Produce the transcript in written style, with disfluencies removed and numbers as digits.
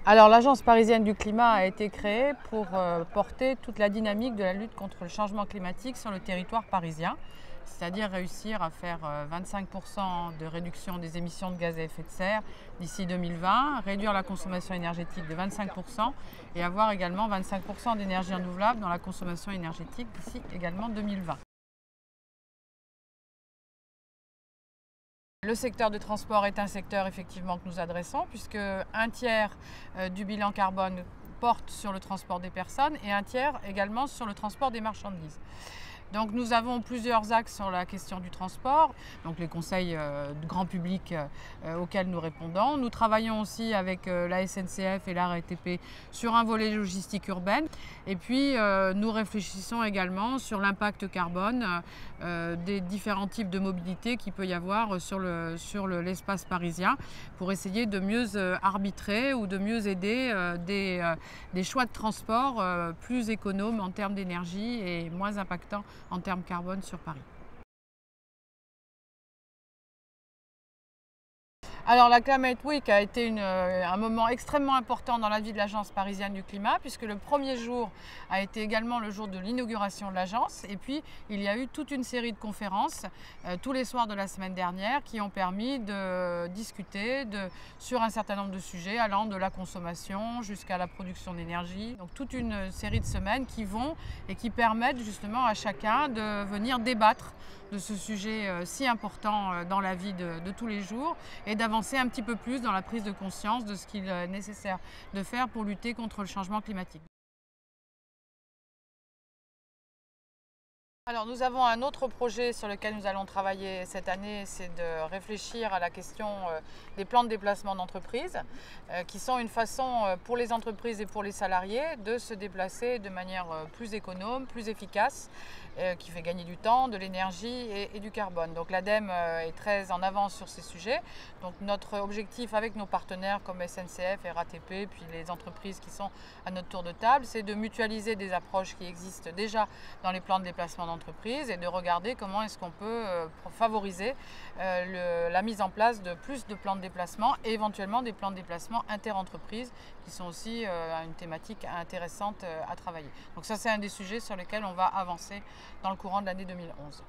Alors l'Agence parisienne du climat a été créée pour porter toute la dynamique de la lutte contre le changement climatique sur le territoire parisien, c'est-à-dire réussir à faire 25% de réduction des émissions de gaz à effet de serre d'ici 2020, réduire la consommation énergétique de 25% et avoir également 25% d'énergie renouvelable dans la consommation énergétique d'ici également 2020. Le secteur de transport est un secteur effectivement que nous adressons puisque un tiers du bilan carbone porte sur le transport des personnes et un tiers également sur le transport des marchandises. Donc nous avons plusieurs axes sur la question du transport, donc les conseils du grand public auxquels nous répondons. Nous travaillons aussi avec la SNCF et la RATP sur un volet logistique urbaine. Et puis nous réfléchissons également sur l'impact carbone des différents types de mobilité qu'il peut y avoir sur l'espace parisien pour essayer de mieux arbitrer ou de mieux aider des choix de transport plus économes en termes d'énergie et moins impactants en termes carbone sur Paris. Alors la Climate Week a été un moment extrêmement important dans la vie de l'Agence parisienne du climat puisque le premier jour a été également le jour de l'inauguration de l'agence et puis il y a eu toute une série de conférences tous les soirs de la semaine dernière qui ont permis de discuter sur un certain nombre de sujets allant de la consommation jusqu'à la production d'énergie. Donc toute une série de semaines qui vont et qui permettent justement à chacun de venir débattre de ce sujet si important dans la vie de tous les jours et d'avancer un petit peu plus dans la prise de conscience de ce qu'il est nécessaire de faire pour lutter contre le changement climatique. Alors nous avons un autre projet sur lequel nous allons travailler cette année, c'est de réfléchir à la question des plans de déplacement d'entreprise, qui sont une façon pour les entreprises et pour les salariés de se déplacer de manière plus économe, plus efficace, qui fait gagner du temps, de l'énergie et du carbone. Donc l'ADEME est très en avance sur ces sujets. Donc notre objectif avec nos partenaires comme SNCF et RATP, puis les entreprises qui sont à notre tour de table, c'est de mutualiser des approches qui existent déjà dans les plans de déplacement d'entreprise et de regarder comment est-ce qu'on peut favoriser la mise en place de plus de plans de déplacement et éventuellement des plans de déplacement interentreprises qui sont aussi une thématique intéressante à travailler. Donc ça c'est un des sujets sur lesquels on va avancer dans le courant de l'année 2011.